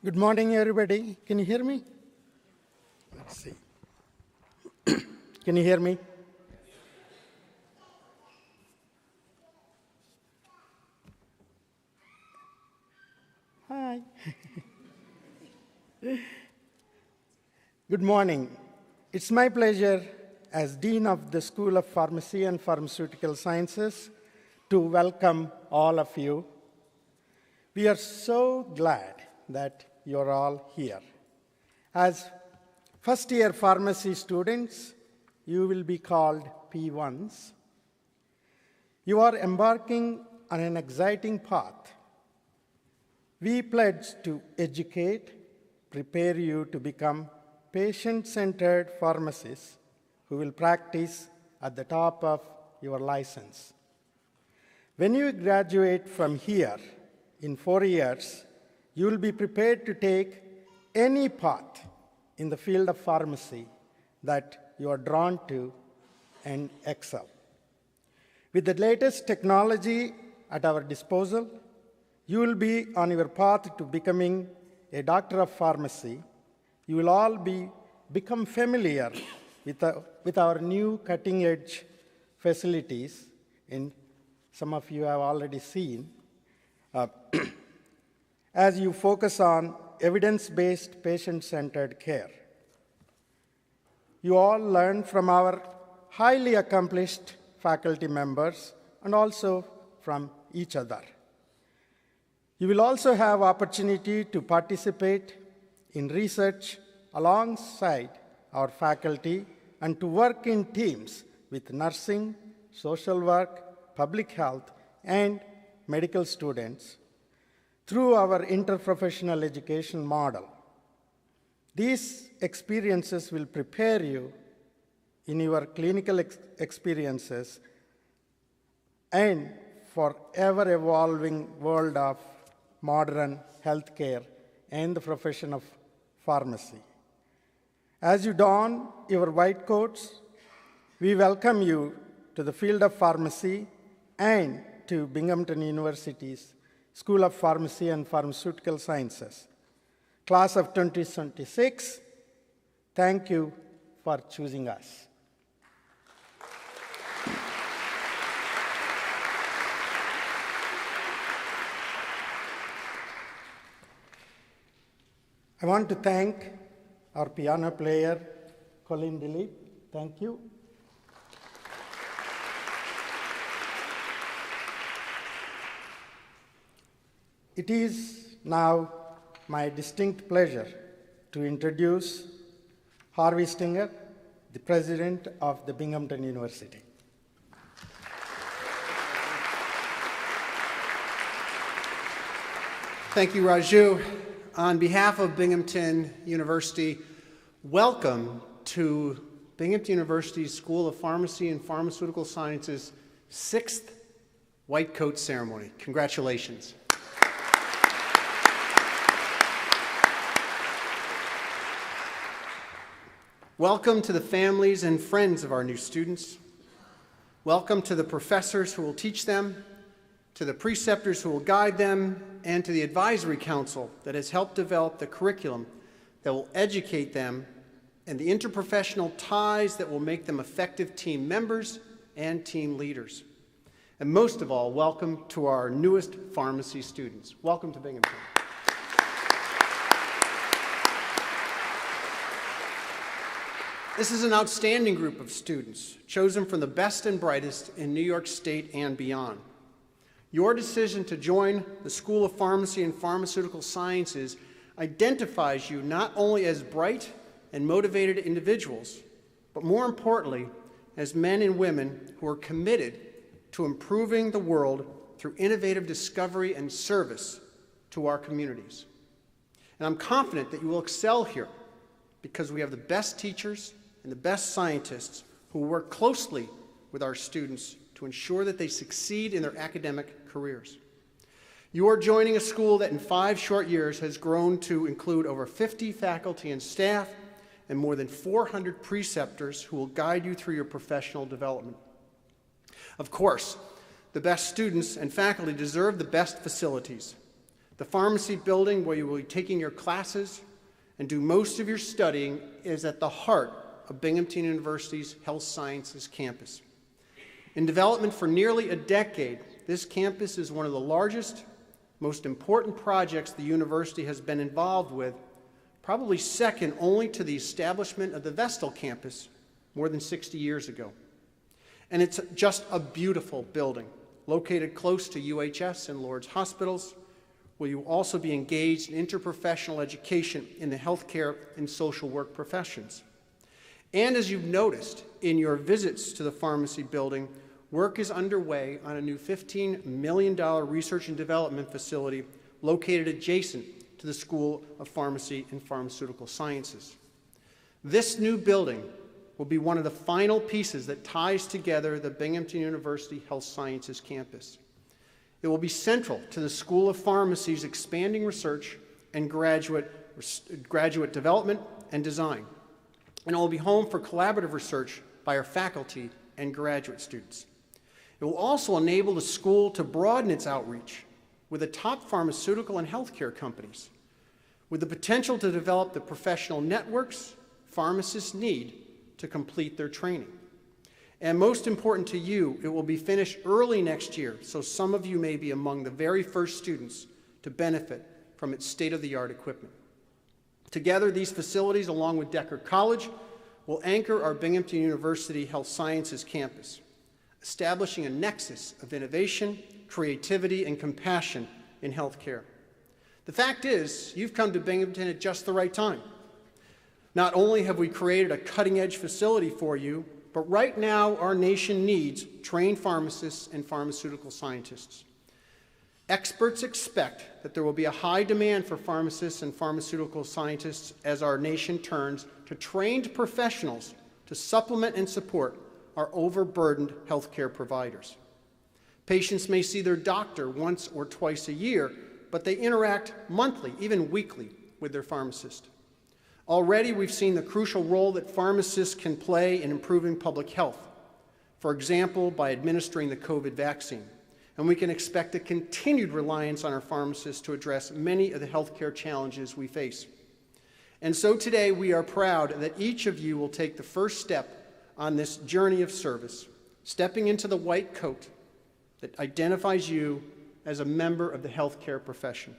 Good morning, everybody. Can you hear me? Let's see. Can you hear me? Hi. Good morning. It's my pleasure as Dean of the School of Pharmacy and Pharmaceutical Sciences to welcome all of you. We are so glad that you're all here. As first-year pharmacy students, you will be called P1s. You are embarking on an exciting path. We pledge to educate, prepare you to become patient-centered pharmacists who will practice at the top of your license. When you graduate from here in 4 years, you will be prepared to take any path in the field of pharmacy that you are drawn to and excel. With the latest technology at our disposal, you will be on your path to becoming a doctor of pharmacy. You will all become familiar with our new cutting-edge facilities, and some of you have already seen. As you focus on evidence-based, patient-centered care. You all learn from our highly accomplished faculty members and also from each other. You will also have opportunity to participate in research alongside our faculty and to work in teams with nursing, social work, public health, and medical students through our interprofessional education model. These experiences will prepare you in your clinical experiences and for ever-evolving world of modern healthcare and the profession of pharmacy. As you don your white coats, we welcome you to the field of pharmacy and to Binghamton University's School of Pharmacy and Pharmaceutical Sciences. Class of 2026, thank you for choosing us. I want to thank our piano player, Colin Dilip. Thank you. It is now my distinct pleasure to introduce Harvey Stinger, the president of the Binghamton University. Thank you, Raju. On behalf of Binghamton University, welcome to Binghamton University's School of Pharmacy and Pharmaceutical Sciences' 6th White Coat Ceremony. Congratulations. Welcome to the families and friends of our new students. Welcome to the professors who will teach them, to the preceptors who will guide them, and to the advisory council that has helped develop the curriculum that will educate them and the interprofessional ties that will make them effective team members and team leaders. And most of all, welcome to our newest pharmacy students. Welcome to Binghamton. This is an outstanding group of students, chosen from the best and brightest in New York State and beyond. Your decision to join the School of Pharmacy and Pharmaceutical Sciences identifies you not only as bright and motivated individuals, but more importantly, as men and women who are committed to improving the world through innovative discovery and service to our communities. And I'm confident that you will excel here because we have the best teachers and the best scientists who work closely with our students to ensure that they succeed in their academic careers. You are joining a school that in 5 short years has grown to include over 50 faculty and staff and more than 400 preceptors who will guide you through your professional development. Of course, the best students and faculty deserve the best facilities, The pharmacy building where you will be taking your classes and do most of your studying is at the heart of Binghamton University's Health Sciences campus. In development for nearly a decade, this campus is one of the largest, most important projects the university has been involved with, probably second only to the establishment of the Vestal campus more than 60 years ago. And it's just a beautiful building, located close to UHS and Lourdes hospitals, where you will also be engaged in interprofessional education in the healthcare and social work professions. And as you've noticed in your visits to the pharmacy building, work is underway on a new $15 million research and development facility located adjacent to the School of Pharmacy and Pharmaceutical Sciences. This new building will be one of the final pieces that ties together the Binghamton University Health Sciences campus. It will be central to the School of Pharmacy's expanding research and graduate development and design. And it will be home for collaborative research by our faculty and graduate students. It will also enable the school to broaden its outreach with the top pharmaceutical and healthcare companies, with the potential to develop the professional networks pharmacists need to complete their training. And most important to you, it will be finished early next year, so some of you may be among the very first students to benefit from its state-of-the-art equipment. Together, these facilities, along with Decker College, will anchor our Binghamton University Health Sciences campus, establishing a nexus of innovation, creativity, and compassion in healthcare. The fact is, you've come to Binghamton at just the right time. Not only have we created a cutting-edge facility for you, but right now our nation needs trained pharmacists and pharmaceutical scientists. Experts expect that there will be a high demand for pharmacists and pharmaceutical scientists as our nation turns to trained professionals to supplement and support our overburdened healthcare providers. Patients may see their doctor once or twice a year, but they interact monthly, even weekly, with their pharmacist. Already, we've seen the crucial role that pharmacists can play in improving public health, for example, by administering the COVID vaccine. And we can expect a continued reliance on our pharmacists to address many of the healthcare challenges we face. And so today, we are proud that each of you will take the first step on this journey of service, stepping into the white coat that identifies you as a member of the healthcare profession.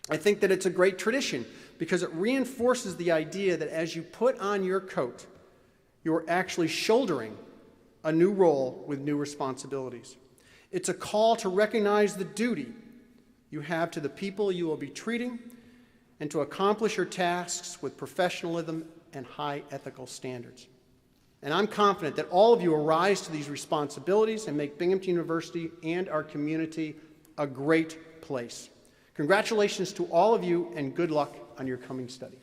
I think that it's a great tradition because it reinforces the idea that as you put on your coat, you're actually shouldering a new role with new responsibilities. It's a call to recognize the duty you have to the people you will be treating and to accomplish your tasks with professionalism and high ethical standards. And I'm confident that all of you will rise to these responsibilities and make Binghamton University and our community a great place. Congratulations to all of you, and good luck on your coming studies.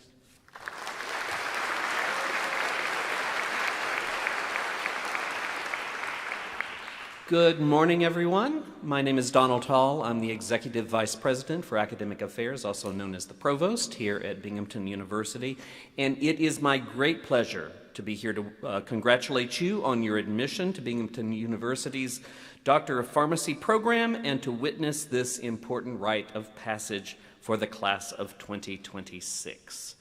Good morning, everyone. My name is Donald Hall. I'm the Executive Vice President for Academic Affairs, also known as the Provost, here at Binghamton University. And it is my great pleasure to be here to congratulate you on your admission to Binghamton University's Doctor of Pharmacy program and to witness this important rite of passage for the class of 2026.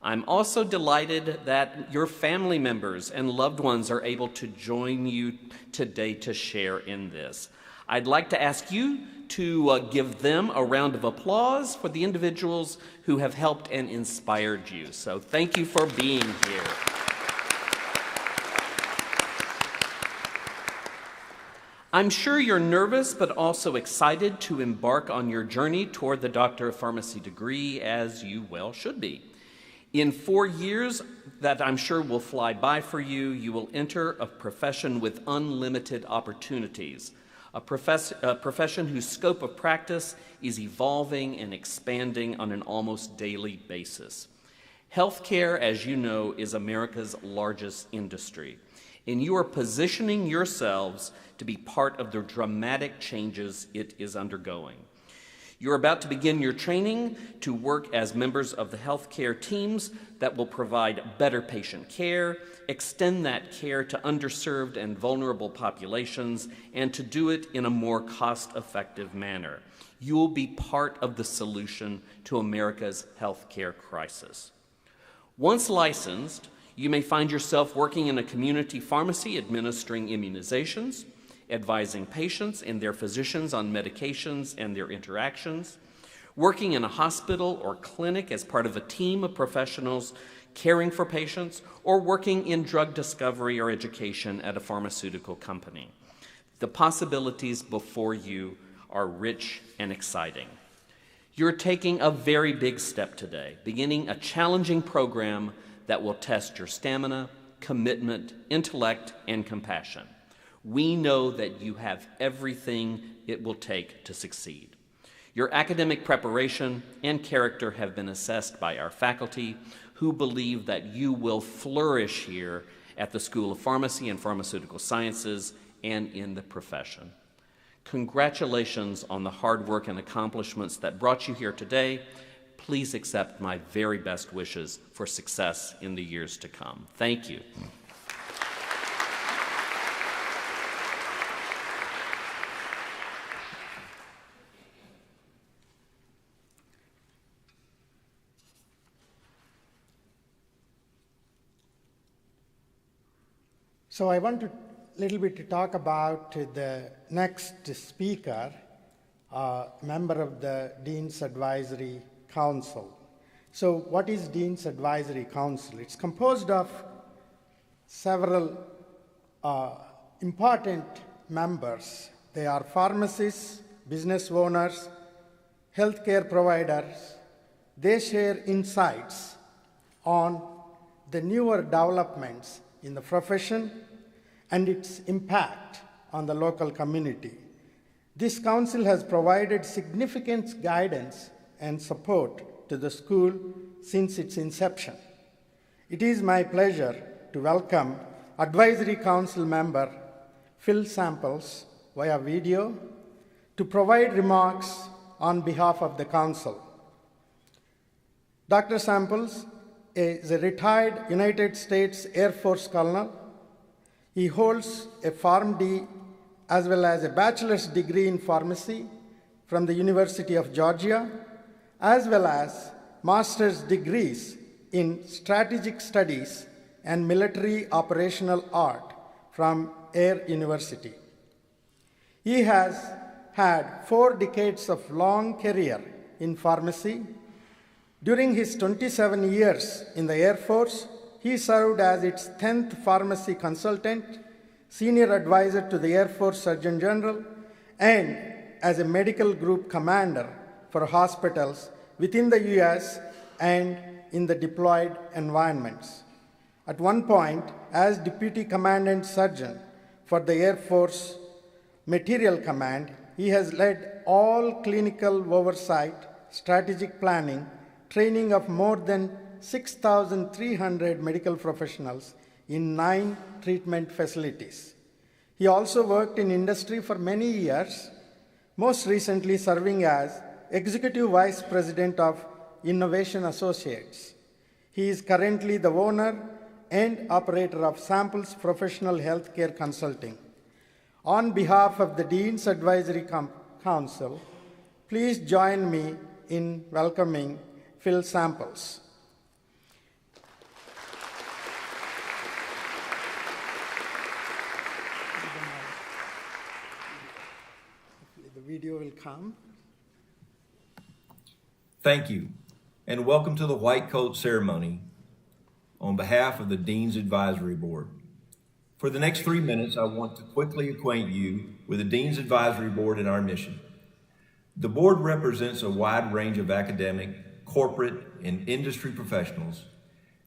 I'm also delighted that your family members and loved ones are able to join you today to share in this. I'd like to ask you to give them a round of applause for the individuals who have helped and inspired you. So thank you for being here. I'm sure you're nervous, but also excited to embark on your journey toward the Doctor of Pharmacy degree, as you well should be. In 4 years that I'm sure will fly by for you, you will enter a profession with unlimited opportunities, a profession whose scope of practice is evolving and expanding on an almost daily basis. Healthcare, as you know, is America's largest industry, and you are positioning yourselves to be part of the dramatic changes it is undergoing. You're about to begin your training to work as members of the healthcare teams that will provide better patient care, extend that care to underserved and vulnerable populations, and to do it in a more cost-effective manner. You will be part of the solution to America's healthcare crisis. Once licensed, you may find yourself working in a community pharmacy administering immunizations, advising patients and their physicians on medications and their interactions, working in a hospital or clinic as part of a team of professionals caring for patients, or working in drug discovery or education at a pharmaceutical company. The possibilities before you are rich and exciting. You're taking a very big step today, beginning a challenging program that will test your stamina, commitment, intellect, and compassion. We know that you have everything it will take to succeed. Your academic preparation and character have been assessed by our faculty, who believe that you will flourish here at the School of Pharmacy and Pharmaceutical Sciences and in the profession. Congratulations on the hard work and accomplishments that brought you here today. Please accept my very best wishes for success in the years to come. Thank you. So I want to little bit to talk about the next speaker, member of the Dean's Advisory Council. So what is Dean's Advisory Council? It's composed of several important members. They are pharmacists, business owners, healthcare providers. They share insights on the newer developments in the profession and its impact on the local community. This council has provided significant guidance and support to the school since its inception. It is my pleasure to welcome Advisory Council member Phil Samples via video to provide remarks on behalf of the council. Dr. Samples is a retired United States Air Force colonel. He holds a PharmD as well as a bachelor's degree in pharmacy from the University of Georgia, as well as master's degrees in strategic studies and military operational art from Air University. He has had 4 decades of long career in pharmacy. During his 27 years in the Air Force, he served as its 10th pharmacy consultant, senior advisor to the Air Force Surgeon General, and as a medical group commander for hospitals within the US and in the deployed environments. At one point, as Deputy Commandant Surgeon for the Air Force Materiel Command, he has led all clinical oversight, strategic planning, training of more than 6,300 medical professionals in 9 treatment facilities. He also worked in industry for many years, most recently serving as Executive Vice President of Innovation Associates. He is currently the owner and operator of Samples Professional Healthcare Consulting. On behalf of the Dean's Advisory Council, please join me in welcoming Phil Samples. The video will come. Thank you, and welcome to the White Coat Ceremony on behalf of the Dean's Advisory Board. For the next 3 minutes, I want to quickly acquaint you with the Dean's Advisory Board and our mission. The board represents a wide range of academic, corporate, and industry professionals,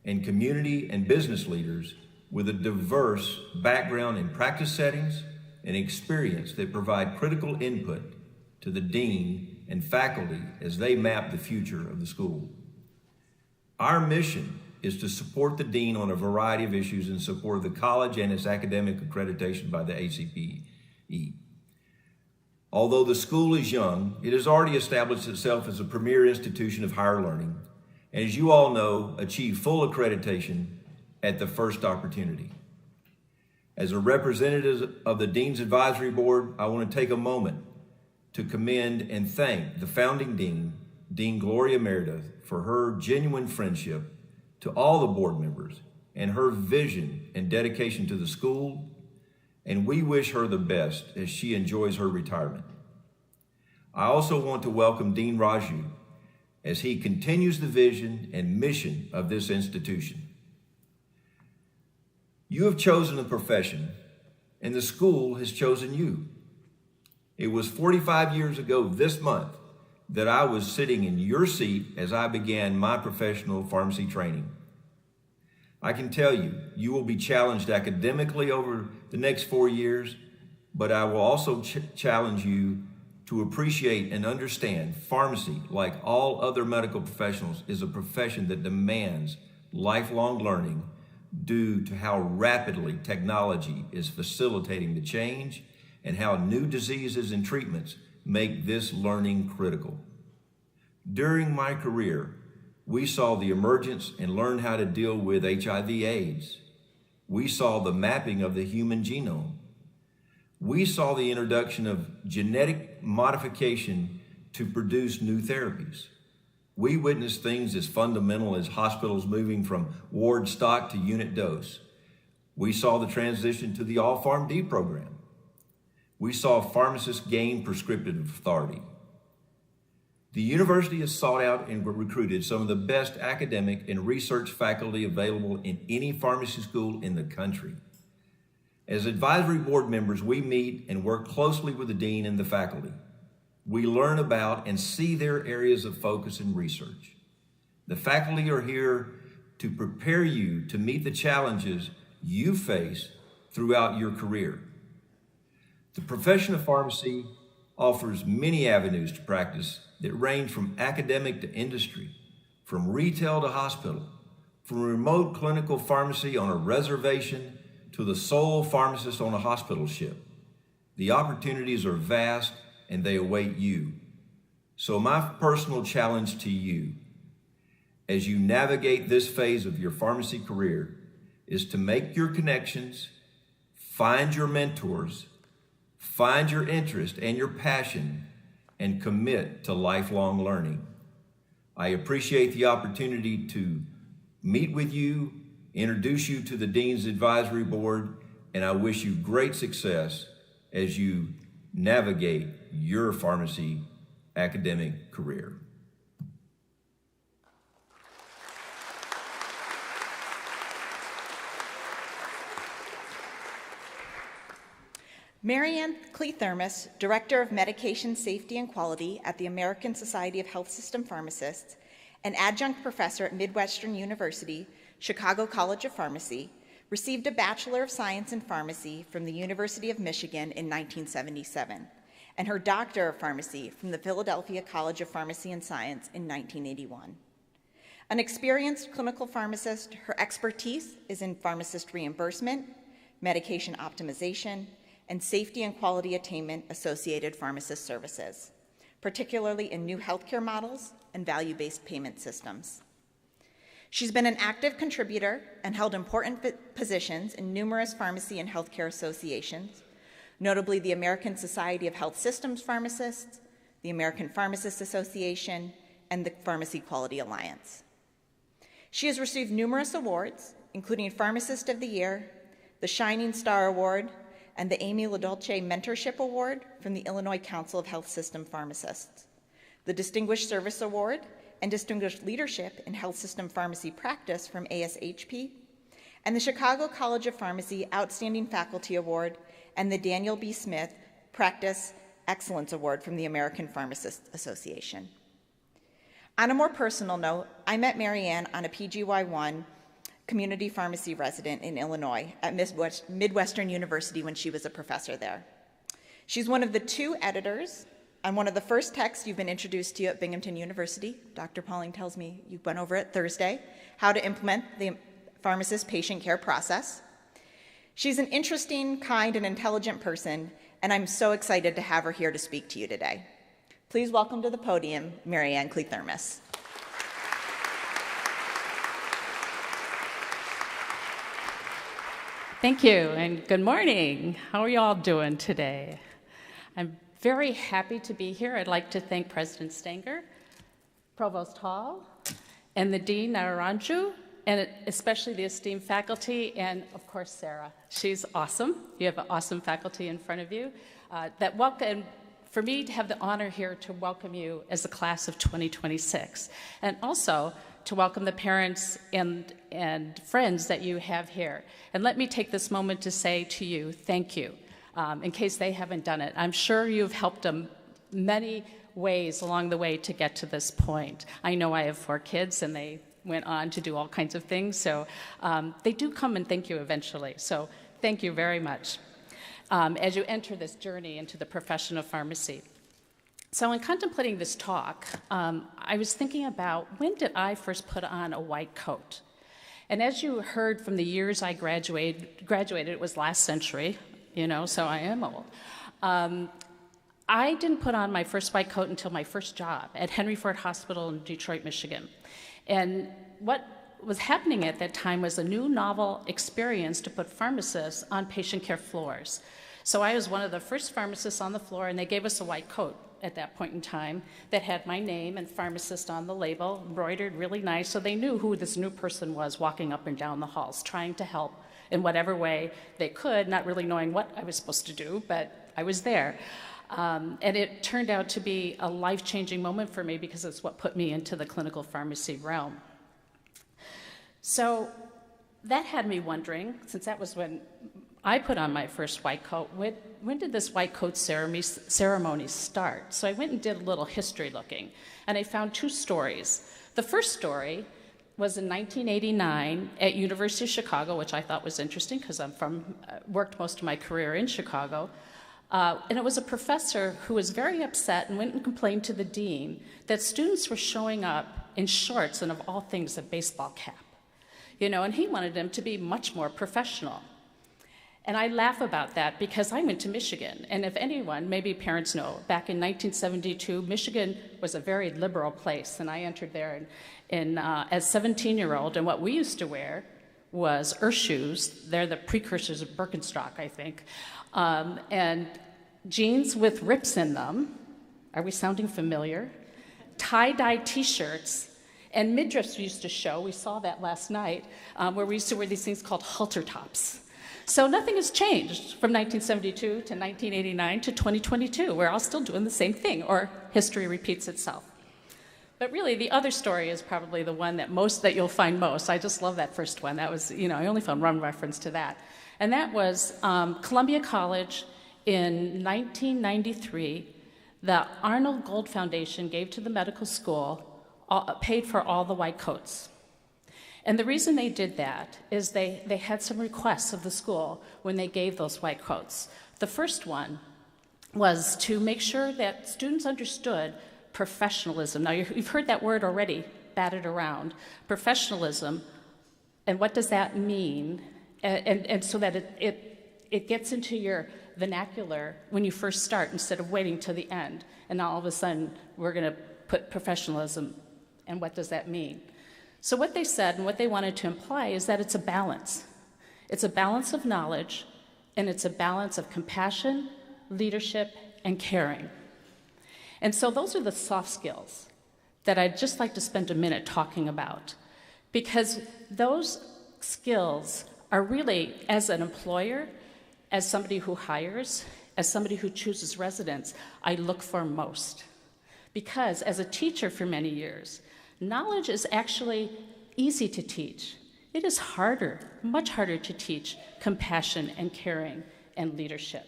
and community and business leaders with a diverse background in practice settings and experience that provide critical input to the dean and faculty as they map the future of the school. Our mission is to support the dean on a variety of issues in support of the college and its academic accreditation by the ACPE. Although the school is young, it has already established itself as a premier institution of higher learning, and as you all know, achieved full accreditation at the first opportunity. As a representative of the Dean's Advisory Board, I want to take a moment to commend and thank the founding dean, Dean Gloria Meredith, for her genuine friendship to all the board members and her vision and dedication to the school, and we wish her the best as she enjoys her retirement. I also want to welcome Dean Raju as he continues the vision and mission of this institution. You have chosen a profession, and the school has chosen you. It was 45 years ago this month that I was sitting in your seat as I began my professional pharmacy training. I can tell you, you will be challenged academically over the next 4 years, but I will also challenge you to appreciate and understand pharmacy, like all other medical professionals, is a profession that demands lifelong learning due to how rapidly technology is facilitating the change and how new diseases and treatments make this learning critical. During my career, we saw the emergence and learned how to deal with HIV/AIDS. We saw the mapping of the human genome. We saw the introduction of genetic modification to produce new therapies. We witnessed things as fundamental as hospitals moving from ward stock to unit dose. We saw the transition to the All PharmD program. We saw pharmacists gain prescriptive authority. The university has sought out and recruited some of the best academic and research faculty available in any pharmacy school in the country. As advisory board members, we meet and work closely with the dean and the faculty. We learn about and see their areas of focus and research. The faculty are here to prepare you to meet the challenges you face throughout your career. The profession of pharmacy offers many avenues to practice that range from academic to industry, from retail to hospital, from remote clinical pharmacy on a reservation to the sole pharmacist on a hospital ship. The opportunities are vast and they await you. So my personal challenge to you as you navigate this phase of your pharmacy career is to make your connections, find your mentors, find your interest and your passion, and commit to lifelong learning. I appreciate the opportunity to meet with you, introduce you to the Dean's Advisory Board, and I wish you great success as you navigate your pharmacy academic career. Marianne Clethermus, Director of Medication Safety and Quality at the American Society of Health System Pharmacists, an adjunct professor at Midwestern University, Chicago College of Pharmacy, received a Bachelor of Science in Pharmacy from the University of Michigan in 1977, and her Doctor of Pharmacy from the Philadelphia College of Pharmacy and Science in 1981. An experienced clinical pharmacist, her expertise is in pharmacist reimbursement, medication optimization, and safety and quality attainment associated pharmacist services, particularly in new healthcare models and value-based payment systems. She's been an active contributor and held important positions in numerous pharmacy and healthcare associations, notably the American Society of Health Systems Pharmacists, the American Pharmacists Association, and the Pharmacy Quality Alliance. She has received numerous awards, including Pharmacist of the Year, the Shining Star Award, and the Amy LaDolce Mentorship Award from the Illinois Council of Health System Pharmacists, the Distinguished Service Award and Distinguished Leadership in Health System Pharmacy Practice from ASHP, and the Chicago College of Pharmacy Outstanding Faculty Award and the Daniel B. Smith Practice Excellence Award from the American Pharmacists Association. On a more personal note, I met Marianne on a PGY1 community pharmacy resident in Illinois at Midwestern University when she was a professor there. She's one of the 2 editors on one of the first texts you've been introduced to at Binghamton University. Dr. Pauling tells me you went over it Thursday, how to implement the pharmacist patient care process. She's an interesting, kind, and intelligent person and I'm so excited to have her here to speak to you today. Please welcome to the podium, Mary Ann Cleethermis. Thank you, and good morning. How are you all doing today? I'm very happy to be here. I'd like to thank President Stenger, Provost Hall, and the Dean Naranju, and especially the esteemed faculty, and of course, Sarah. She's awesome. You have an awesome faculty in front of you. And for me to have the honor here to welcome you as the class of 2026, and also to welcome the parents and friends that you have here. And let me take this moment to say to you, thank you, in case they haven't done it. I'm sure you've helped them many ways along the way to get to this point. I know I have 4 kids, and they went on to do all kinds of things, so they do come and thank you eventually. So thank you very much as you enter this journey into the profession of pharmacy. So in contemplating this talk, I was thinking about when did I first put on a white coat? And as you heard from the years I graduated, it was last century, so I am old. I didn't put on my first white coat until my first job at Henry Ford Hospital in Detroit, Michigan. And what was happening at that time was a new novel experience to put pharmacists on patient care floors. So I was one of the first pharmacists on the floor, and they gave us a white coat at that point in time that had my name and pharmacist on the label, embroidered really nice, so they knew who this new person was walking up and down the halls, trying to help in whatever way they could, not really knowing what I was supposed to do, but I was there. And it turned out to be a life-changing moment for me because it's what put me into the clinical pharmacy realm. So that had me wondering, since that was when I put on my first white coat, when did this white coat ceremony start? So I went and did a little history looking, and I found 2 stories. The first story was in 1989 at University of Chicago, which I thought was interesting because worked most of my career in Chicago. And it was a professor who was very upset and went and complained to the dean that students were showing up in shorts and, of all things, a baseball cap. And he wanted them to be much more professional. And I laugh about that because I went to Michigan. And if anyone, maybe parents know, back in 1972, Michigan was a very liberal place. And I entered there as a 17-year-old. And what we used to wear was Earth shoes. They're the precursors of Birkenstock, I think. And jeans with rips in them. Are we sounding familiar? Tie-dye T-shirts. And midriffs used to show. We saw that last night, where we used to wear these things called halter tops. So nothing has changed from 1972 to 1989 to 2022. We're all still doing the same thing, or history repeats itself. But really, the other story is probably the one that you'll find most. I just love that first one. That was, I only found one reference to that. And that was Columbia College in 1993. The Arnold Gold Foundation gave to the medical school, paid for all the white coats. And the reason they did that is they had some requests of the school when they gave those white coats. The first one was to make sure that students understood professionalism. Now, you've heard that word already batted around, professionalism, and what does that mean? And so that it gets into your vernacular when you first start instead of waiting till the end. And now all of a sudden, we're going to put professionalism, and what does that mean? So what they said and what they wanted to imply is that it's a balance. It's a balance of knowledge, and it's a balance of compassion, leadership, and caring. And so those are the soft skills that I'd just like to spend a minute talking about, because those skills are really, as an employer, as somebody who hires, as somebody who chooses residents, I look for most. Because as a teacher for many years, knowledge is actually easy to teach. It is harder, much harder to teach compassion and caring and leadership.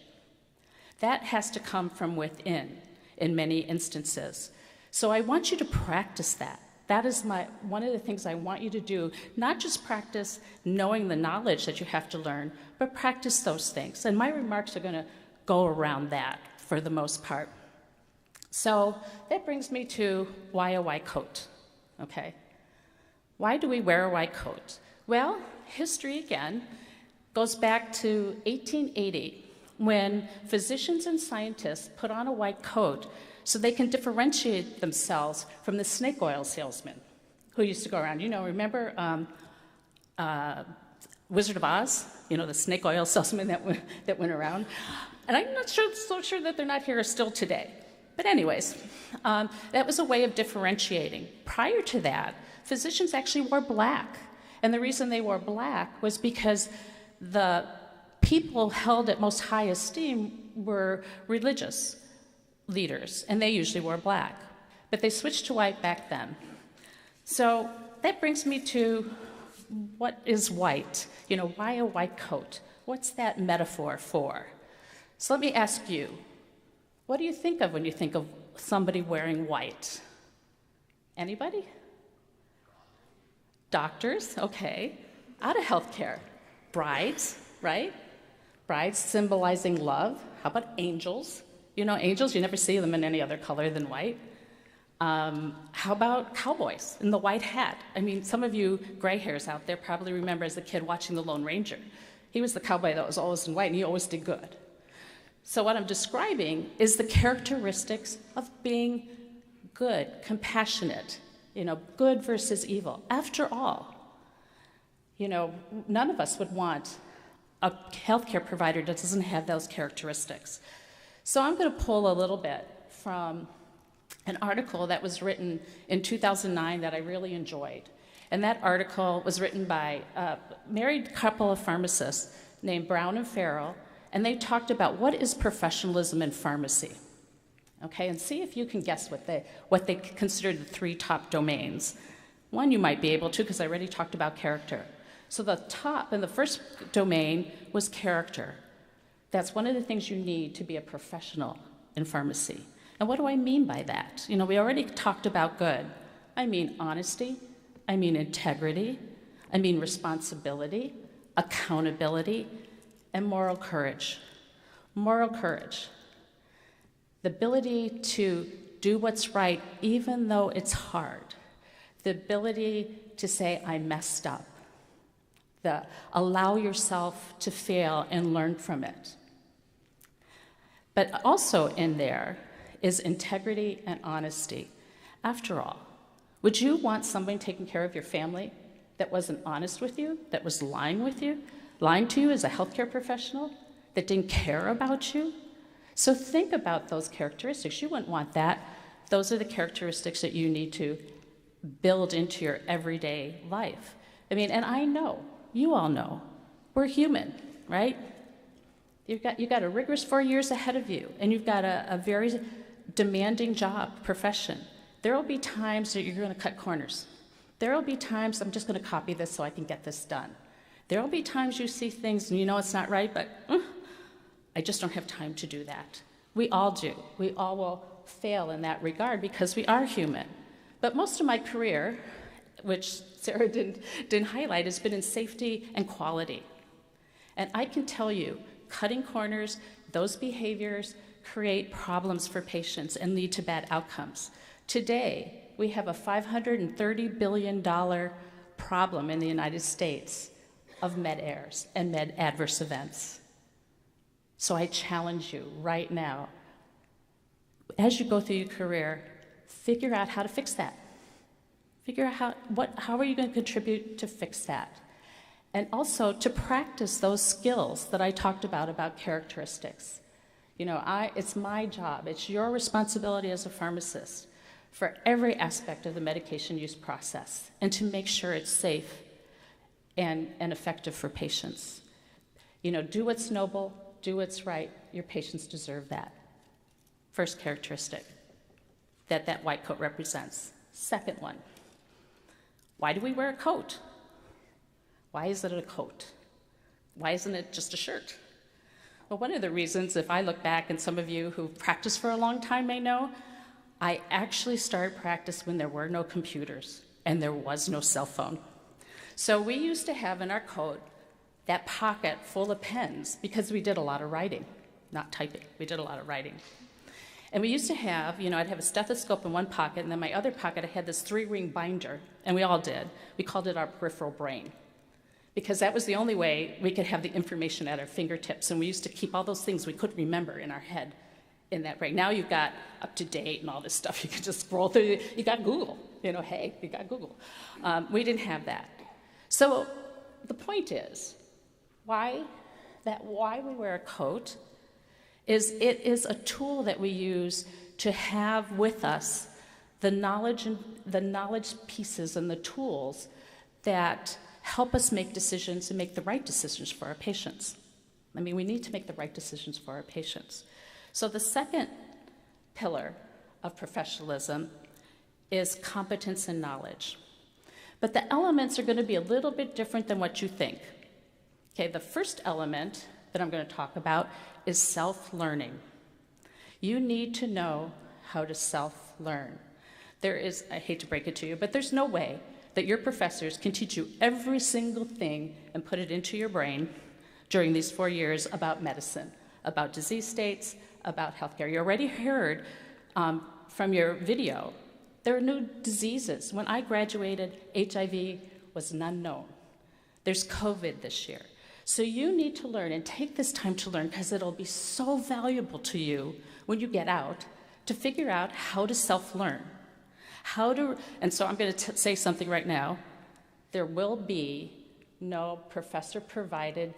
That has to come from within in many instances. So I want you to practice that. That is one of the things I want you to do, not just practice knowing the knowledge that you have to learn, but practice those things. And my remarks are going to go around that for the most part. So that brings me to why a white coat, okay? Why do we wear a white coat? Well, history, again, goes back to 1880, when physicians and scientists put on a white coat so they can differentiate themselves from the snake oil salesman who used to go around. You know, remember Wizard of Oz? You know, the snake oil salesman that went around? And I'm not so sure that they're not here still today. But anyways, that was a way of differentiating. Prior to that, physicians actually wore black. And the reason they wore black was because the people held at most high esteem were religious leaders, and they usually wore black. But they switched to white back then. So that brings me to what is white? You know, why a white coat? What's that metaphor for? So let me ask you, what do you think of when you think of somebody wearing white? Anybody? Doctors, okay. Out of healthcare. Brides, right? Brides symbolizing love. How about angels? You know, angels, you never see them in any other color than white. How about cowboys in the white hat? I mean, some of you gray hairs out there probably remember as a kid watching The Lone Ranger. He was the cowboy that was always in white, and he always did good. So what I'm describing is the characteristics of being good, compassionate, you know, good versus evil. After all, you know, none of us would want a healthcare provider that doesn't have those characteristics. So I'm going to pull a little bit from an article that was written in 2009 that I really enjoyed. And that article was written by a married couple of pharmacists named Brown and Farrell, and they talked about what is professionalism in pharmacy. Okay, and see if you can guess what they considered the three top domains. One you might be able to, because I already talked about character. So the top and the first domain was character. That's one of the things you need to be a professional in pharmacy. And what do I mean by that? You know, we already talked about good. I mean honesty, I mean integrity, I mean responsibility, accountability, and moral courage. Moral courage. The ability to do what's right even though it's hard. The ability to say, I messed up. Allow yourself to fail and learn from it. But also in there is integrity and honesty. After all, would you want somebody taking care of your family that wasn't honest with you, that was lying to you as a healthcare professional, that didn't care about you? So think about those characteristics. You wouldn't want that. Those are the characteristics that you need to build into your everyday life. I mean, and I know, you all know, we're human, right? You've got a rigorous 4 years ahead of you, and you've got a very demanding job, profession. There will be times that you're going to cut corners. There will be times I'm just going to copy this so I can get this done. There will be times you see things and you know it's not right, but I just don't have time to do that. We all do. We all will fail in that regard because we are human. But most of my career, which Sarah didn't highlight, has been in safety and quality. And I can tell you, cutting corners, those behaviors create problems for patients and lead to bad outcomes. Today, we have a $530 billion problem in the United States of med errors and med adverse events. So I challenge you right now, as you go through your career, figure out how to fix that. Figure out how are you going to contribute to fix that? And also to practice those skills that I talked about characteristics. You know, it's my job, it's your responsibility as a pharmacist for every aspect of the medication use process and to make sure it's safe and effective for patients. You know, do what's noble, do what's right, your patients deserve that. First characteristic that white coat represents. Second one, why do we wear a coat? Why is it a coat? Why isn't it just a shirt? Well, one of the reasons, if I look back, and some of you who've practiced for a long time may know, I actually started practice when there were no computers and there was no cell phone. So we used to have in our coat that pocket full of pens because we did a lot of writing, not typing, we did a lot of writing. And we used to have, you know, I'd have a stethoscope in one pocket, and then my other pocket I had this 3-ring binder, and we all did. We called it our peripheral brain. because that was the only way we could have the information at our fingertips. And we used to keep all those things we couldn't remember in our head in that break. Now you've got up to date and all this stuff. You can just scroll through. You got Google. Hey, you got Google. We didn't have that. So the point is, why we wear a coat is it is a tool that we use to have with us the knowledge pieces and the tools that help us make decisions and make the right decisions for our patients. I mean, we need to make the right decisions for our patients. So the second pillar of professionalism is competence and knowledge. But the elements are going to be a little bit different than what you think. Okay, the first element that I'm going to talk about is self-learning. You need to know how to self-learn. I hate to break it to you, but there's no way that your professors can teach you every single thing and put it into your brain during these 4 years about medicine, about disease states, about healthcare. You already heard from your video, there are new diseases. When I graduated, HIV was an unknown. There's COVID this year. So you need to learn and take this time to learn, because it'll be so valuable to you when you get out to figure out how to self-learn. And so I'm going to say something right now. There will be no professor-provided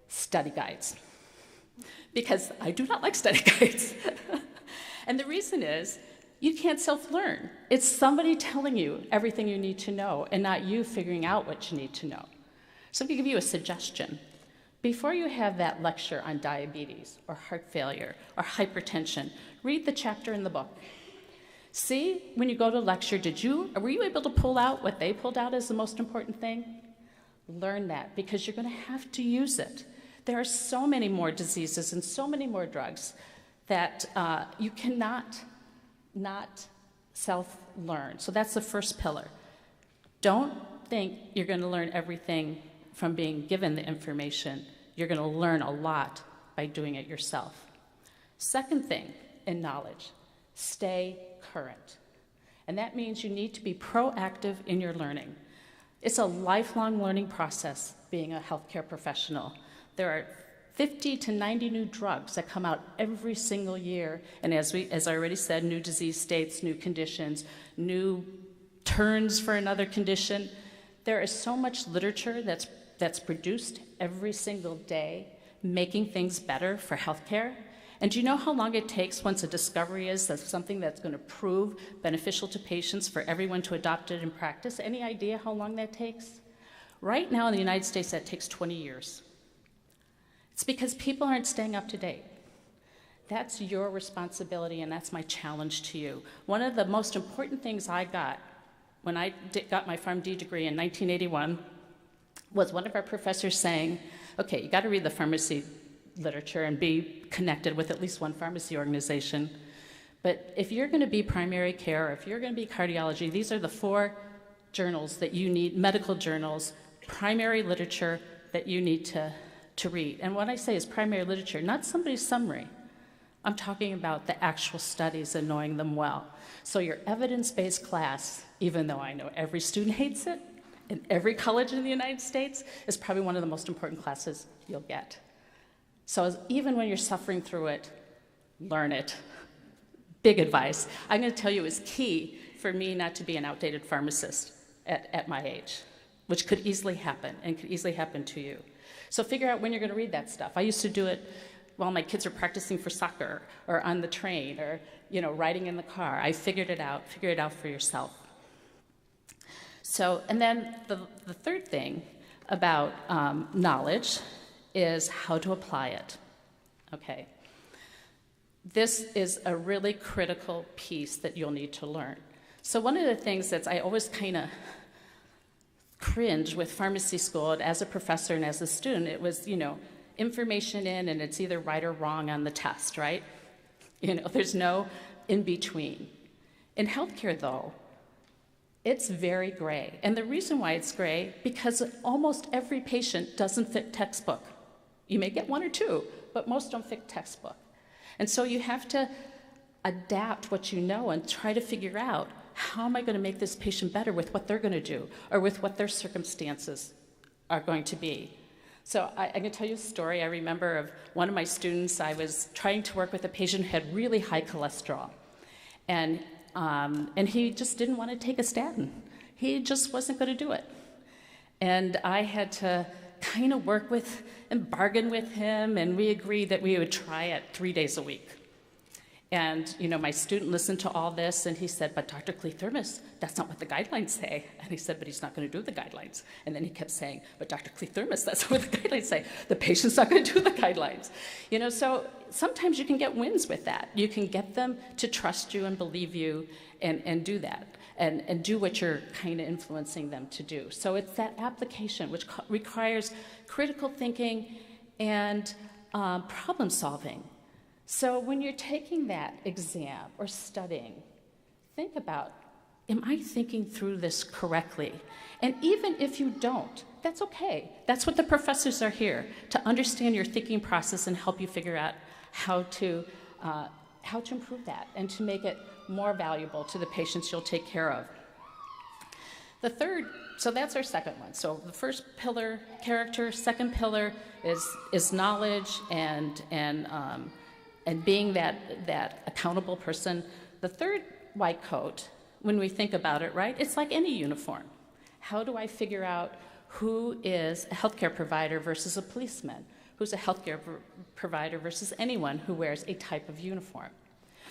study guides, because I do not like study guides. And the reason is, you can't self-learn. It's somebody telling you everything you need to know and not you figuring out what you need to know. So I'm going to give you a suggestion. Before you have that lecture on diabetes or heart failure or hypertension, read the chapter in the book. See, when you go to lecture, were you able to pull out what they pulled out as the most important thing? Learn that, because you're going to have to use it. There are so many more diseases and so many more drugs that you cannot not self-learn. So that's the first pillar. Don't think you're going to learn everything from being given the information. You're going to learn a lot by doing it yourself. Second thing in knowledge, stay current. And that means you need to be proactive in your learning. It's a lifelong learning process being a healthcare professional. There are 50 to 90 new drugs that come out every single year. And as I already said, new disease states, new conditions, new turns for another condition. There is so much literature that's produced every single day, making things better for healthcare. And do you know how long it takes once a discovery is of something that's going to prove beneficial to patients for everyone to adopt it in practice? Any idea how long that takes? Right now in the United States, that takes 20 years. It's because people aren't staying up to date. That's your responsibility, and that's my challenge to you. One of the most important things I got when I got my PharmD degree in 1981 was one of our professors saying, okay, you got to read the pharmacy literature and be connected with at least one pharmacy organization. But if you're going to be primary care, or if you're going to be cardiology, these are the 4 journals that you need, medical journals, primary literature that you need to read. And what I say is primary literature, not somebody's summary. I'm talking about the actual studies and knowing them well. So your evidence-based class, even though I know every student hates it, in every college in the United States, is probably one of the most important classes you'll get. So even when you're suffering through it, learn it. Big advice. I'm going to tell you, it was key for me not to be an outdated pharmacist at my age, which could easily happen, and could easily happen to you. So figure out when you're going to read that stuff. I used to do it while my kids are practicing for soccer, or on the train, or riding in the car. I figured it out. Figure it out for yourself. So, and then the third thing about knowledge is how to apply it. Okay. This is a really critical piece that you'll need to learn. So one of the things that I always kind of cringe with pharmacy school, and as a professor and as a student, it was, information in, and it's either right or wrong on the test, right? There's no in between. In healthcare, though, it's very gray. And the reason why it's gray, because almost every patient doesn't fit textbook. You may get 1 or 2, but most don't fit textbook. And so you have to adapt what you know and try to figure out, how am I going to make this patient better with what they're going to do, or with what their circumstances are going to be. So I can tell you a story. I remember of one of my students. I was trying to work with a patient who had really high cholesterol. And he just didn't want to take a statin. He just wasn't going to do it. And I had to kind of work with and bargain with him, and we agreed that we would try it 3 days a week. And, you know, my student listened to all this, and he said, but Dr. Cleathermos, that's not what the guidelines say. And he said, but he's not going to do the guidelines. And then he kept saying, but Dr. Cleathermos, that's not what the guidelines say. The patient's not going to do the guidelines. You know, so sometimes you can get wins with that. You can get them to trust you and believe you and do that. And do what you're kind of influencing them to do. So it's that application, which requires critical thinking and problem solving. So when you're taking that exam or studying, think about, am I thinking through this correctly? And even if you don't, that's okay. That's what the professors are here, to understand your thinking process and help you figure out how to improve that and to make it more valuable to the patients you'll take care of. The third, so that's our second one. So the first pillar, character. Second pillar is knowledge and being that accountable person. The third white coat, when we think about it, right, it's like any uniform. How do I figure out who is a healthcare provider versus a policeman? Who's a healthcare provider versus anyone who wears a type of uniform?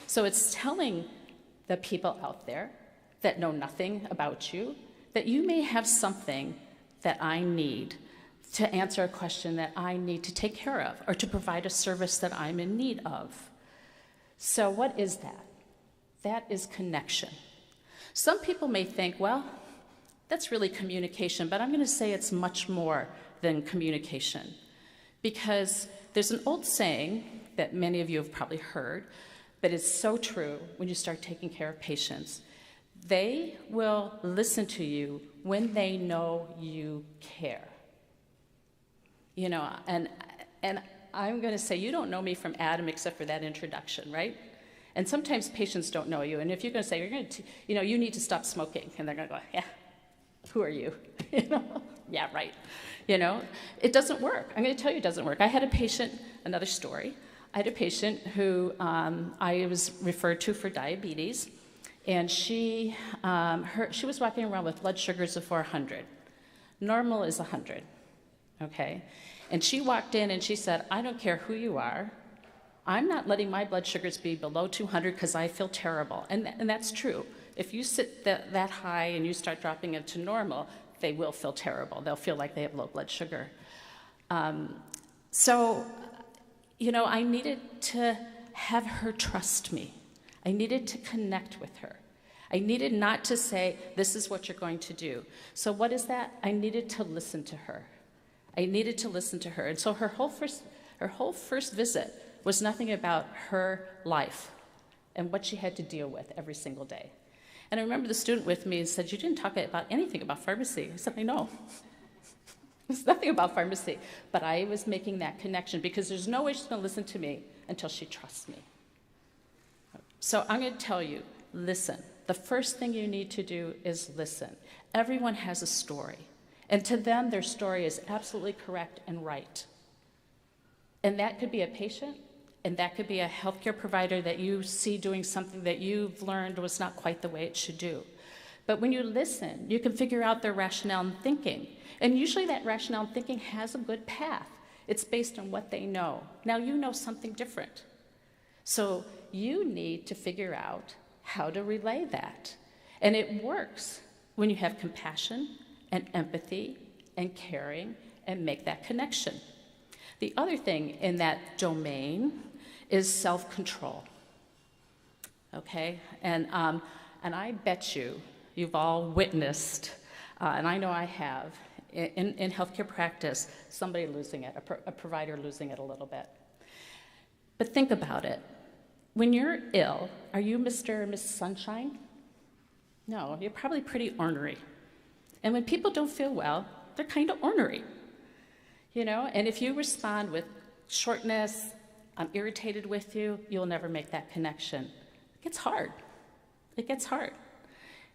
So it's telling the people out there that know nothing about you that you may have something that I need to answer a question that I need to take care of or to provide a service that I'm in need of. So what is that? That is connection. Some people may think, well, that's really communication, but I'm going to say it's much more than communication, because there's an old saying that many of you have probably heard, but it's so true when you start taking care of patients. They will listen to you when they know you care. You know, and I'm going to say, you don't know me from Adam except for that introduction, right? And sometimes patients don't know you, and if you're going to say, you need to stop smoking, and they're going to go, yeah, who are you? You know, yeah, right. You know, it doesn't work. I'm going to tell you it doesn't work. I had a patient, another story. I had a patient who I was referred to for diabetes, and she was walking around with blood sugars of 400. Normal is 100, okay? And she walked in and she said, I don't care who you are. I'm not letting my blood sugars be below 200 because I feel terrible. And that's true. If you sit that high and you start dropping it to normal, they will feel terrible. They'll feel like they have low blood sugar. So, you know, I needed to have her trust me. I needed to connect with her. I needed not to say, this is what you're going to do. So what is that? I needed to listen to her. I needed to listen to her. And so her whole first visit was nothing about her life and what she had to deal with every single day. And I remember the student with me and said, you didn't talk about anything about pharmacy. I said, I know. There's nothing about pharmacy. But I was making that connection because there's no way she's going to listen to me until she trusts me. So I'm going to tell you, listen. The first thing you need to do is listen. Everyone has a story. And to them, their story is absolutely correct and right. And that could be a patient, and that could be a healthcare provider that you see doing something that you've learned was not quite the way it should do. But when you listen, you can figure out their rationale and thinking. And usually that rationale and thinking has a good path. It's based on what they know. Now you know something different. So you need to figure out how to relay that. And it works when you have compassion and empathy and caring and make that connection. The other thing in that domain is self-control, okay? And I bet you've all witnessed, and I know I have, in healthcare practice, somebody losing it, a provider losing it a little bit. But think about it. When you're ill, are you Mr. or Miss Sunshine? No, you're probably pretty ornery. And when people don't feel well, they're kind of ornery. You know, and if you respond with shortness, I'm irritated with you, you'll never make that connection. It gets hard. It gets hard.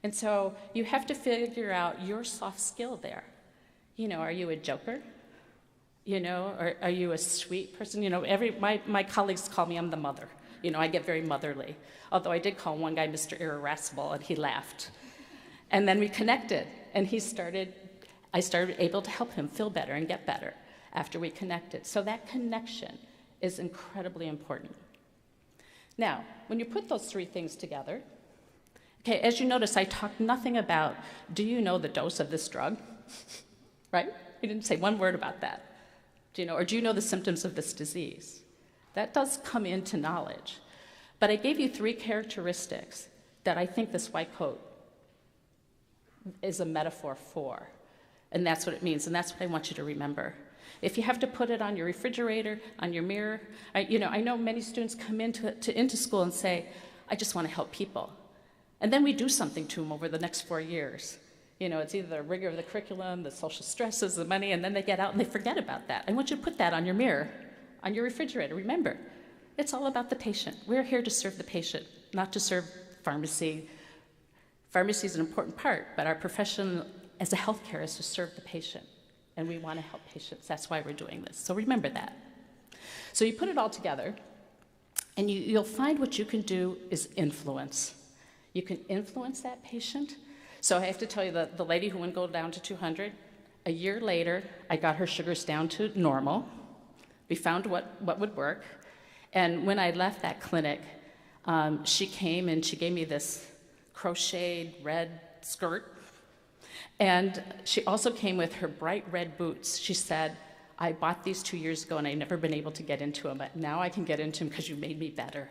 And so you have to figure out your soft skill there. are you a joker? Or are you a sweet person? My colleagues call me, I'm the mother. I get very motherly. Although I did call one guy Mr. Irascible, and he laughed. And then we connected, and I started able to help him feel better and get better after we connected. So that connection is incredibly important. Now, when you put those three things together, okay, as you notice, I talked nothing about, do you know the dose of this drug? Right? We didn't say one word about that. Or do you know the symptoms of this disease? That does come into knowledge. But I gave you three characteristics that I think this white coat is a metaphor for. And that's what it means, and that's what I want you to remember. If you have to put it on your refrigerator, on your mirror, I know many students come into school and say, I just want to help people. And then we do something to them over the next 4 years. It's either the rigor of the curriculum, the social stresses, the money, and then they get out and they forget about that. I want you to put that on your mirror, on your refrigerator. Remember, it's all about the patient. We're here to serve the patient, not to serve pharmacy. Pharmacy is an important part, but our profession as a healthcare is to serve the patient, and we want to help patients. That's why we're doing this. So remember that. So you put it all together, and you'll find what you can do is influence. You can influence that patient. So I have to tell you that the lady who wouldn't go down to 200, a year later, I got her sugars down to normal. We found what would work. And when I left that clinic, she came and she gave me this crocheted red skirt. And she also came with her bright red boots. She said, I bought these 2 years ago and I've never been able to get into them, but now I can get into them because you made me better.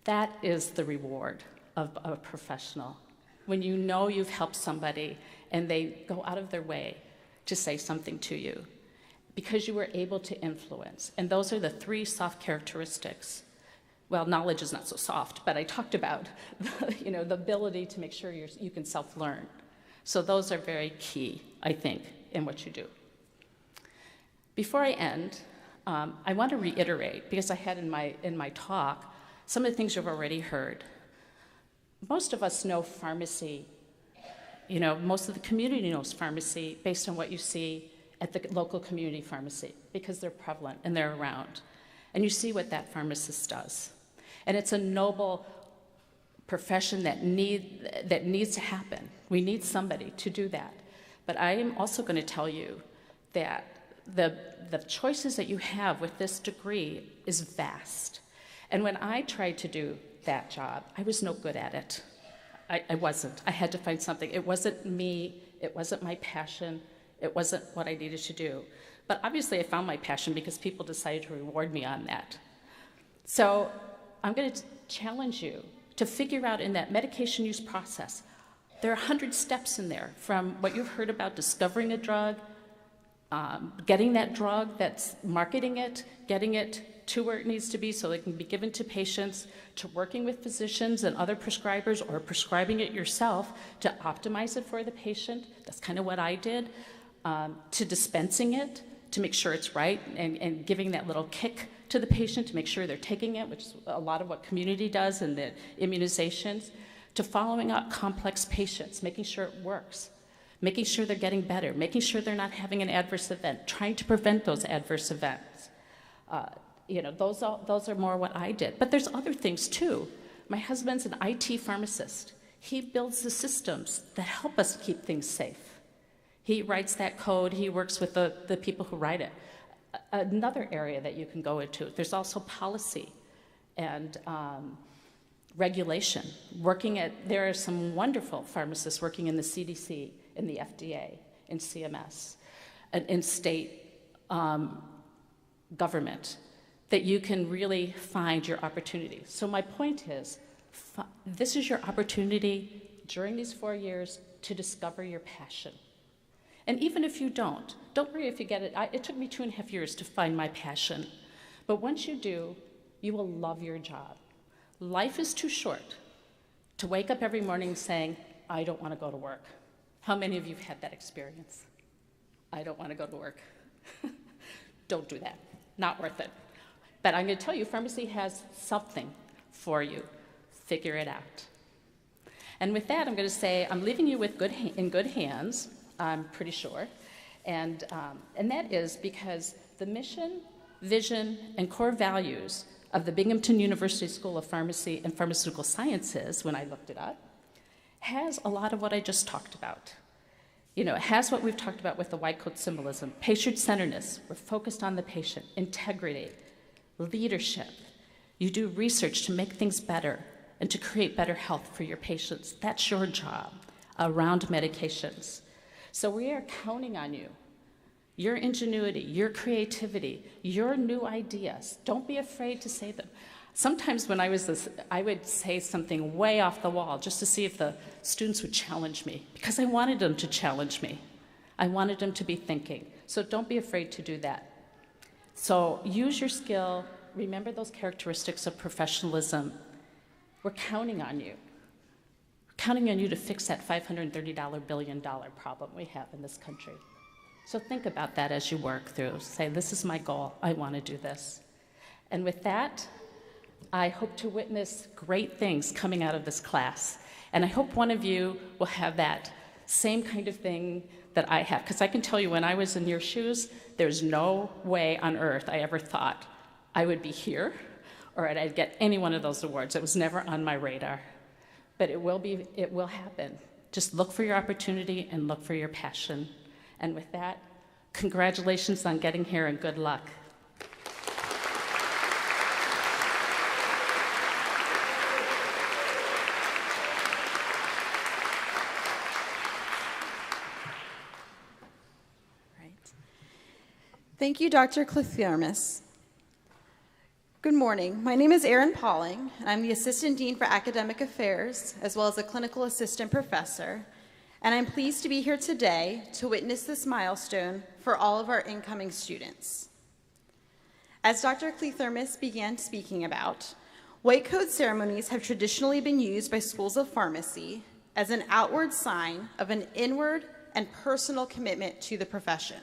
That is the reward of a professional. When you know you've helped somebody and they go out of their way to say something to you because you were able to influence. And those are the three soft characteristics. Well, knowledge is not so soft, but I talked about the ability to make sure you can self-learn. So those are very key, I think, in what you do. Before I end, I want to reiterate, because I had in my talk some of the things you've already heard. Most of us know pharmacy. Most of the community knows pharmacy based on what you see at the local community pharmacy, because they're prevalent and they're around. And you see what that pharmacist does. And it's a noble profession that needs to happen. We need somebody to do that. But I am also going to tell you that the choices that you have with this degree is vast. And when I tried to do that job, I was no good at it. I wasn't. I had to find something. It wasn't me. It wasn't my passion. It wasn't what I needed to do. But obviously I found my passion because people decided to reward me on that. So I'm going to challenge you to figure out in that medication use process, there are 100 steps in there, from what you've heard about discovering a drug, getting that drug, that's marketing it, getting it to where it needs to be so it can be given to patients, to working with physicians and other prescribers or prescribing it yourself to optimize it for the patient. That's kind of what I did. To dispensing it, to make sure it's right, and giving that little kick to the patient to make sure they're taking it, which is a lot of what community does and the immunizations, to following up complex patients, making sure it works, making sure they're getting better, making sure they're not having an adverse event, trying to prevent those adverse events. Those are more what I did. But there's other things too. My husband's an IT pharmacist. He builds the systems that help us keep things safe. He writes that code. He works with the people who write it. Another area that you can go into, there's also policy and regulation. There are some wonderful pharmacists working in the CDC, in the FDA, in CMS, and in state government, that you can really find your opportunity. So my point is, this is your opportunity during these 4 years to discover your passion. And even if you don't worry if you get it. It took me 2.5 years to find my passion. But once you do, you will love your job. Life is too short to wake up every morning saying, I don't want to go to work. How many of you have had that experience? I don't want to go to work. Don't do that. Not worth it. But I'm going to tell you, pharmacy has something for you. Figure it out. And with that, I'm going to say I'm leaving you with in good hands, I'm pretty sure. And that is because the mission, vision, and core values of the Binghamton University School of Pharmacy and Pharmaceutical Sciences, when I looked it up, has a lot of what I just talked about. You know, it has what we've talked about with the white coat symbolism, patient-centeredness, we're focused on the patient, integrity, leadership. You do research to make things better and to create better health for your patients. That's your job around medications. So we are counting on you, your ingenuity, your creativity, your new ideas. Don't be afraid to say them. Sometimes when I was this, I would say something way off the wall just to see if the students would challenge me, because I wanted them to challenge me. I wanted them to be thinking. So don't be afraid to do that. So use your skill. Remember those characteristics of professionalism. We're counting on you. We're counting on you to fix that $530 billion problem we have in this country. So think about that as you work through. Say, this is my goal. I want to do this. And with that, I hope to witness great things coming out of this class. And I hope one of you will have that same kind of thing that I have. Because I can tell you, when I was in your shoes, there's no way on earth I ever thought I would be here or I'd get any one of those awards. It was never on my radar. But it will happen. Just look for your opportunity and look for your passion. And with that, congratulations on getting here and good luck. Thank you, Dr. Clithiarmus. Good morning. My name is Erin Pauling, and I'm the Assistant Dean for Academic Affairs, as well as a Clinical Assistant Professor, and I'm pleased to be here today to witness this milestone for all of our incoming students. As Dr. Clithiarmus began speaking about, white coat ceremonies have traditionally been used by schools of pharmacy as an outward sign of an inward and personal commitment to the profession.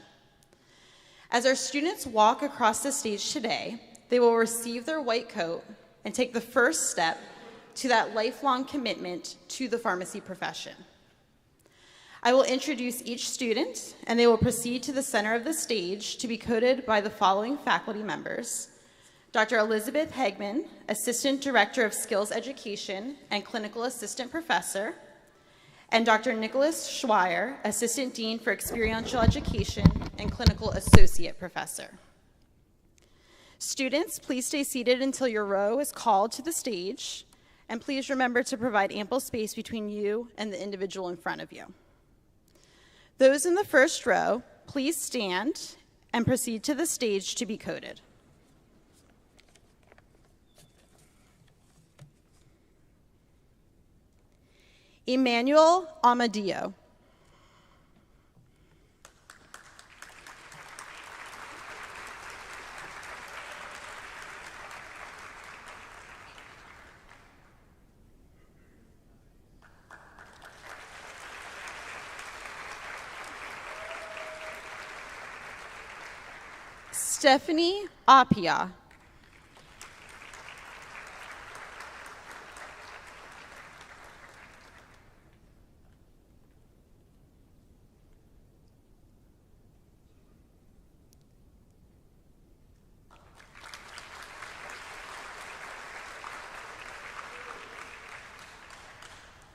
As our students walk across the stage today, they will receive their white coat and take the first step to that lifelong commitment to the pharmacy profession. I will introduce each student, and they will proceed to the center of the stage to be coated by the following faculty members: Dr. Elizabeth Hegman, Assistant Director of Skills Education and Clinical Assistant Professor, and Dr. Nicholas Schweier, Assistant Dean for Experiential Education and Clinical Associate Professor. Students, please stay seated until your row is called to the stage, and please remember to provide ample space between you and the individual in front of you. Those in the first row, please stand and proceed to the stage to be coated. Emmanuel Amadio. Stephanie Apia.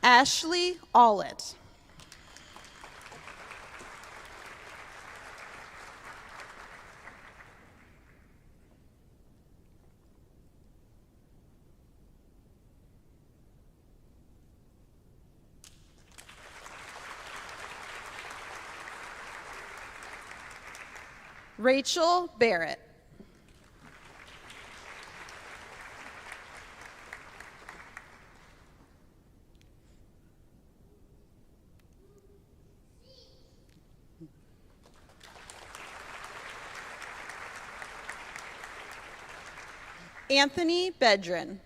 Ashley Allett. Rachel Barrett. Anthony Bedrin.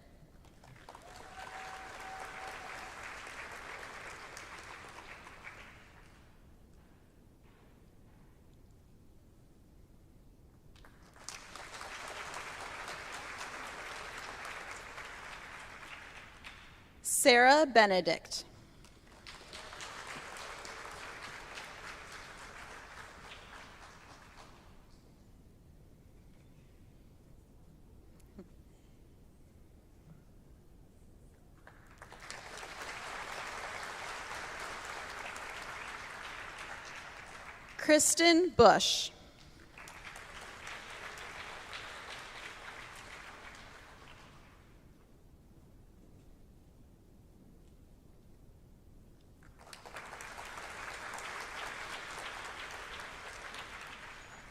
Sarah Benedict. Kristen Bush.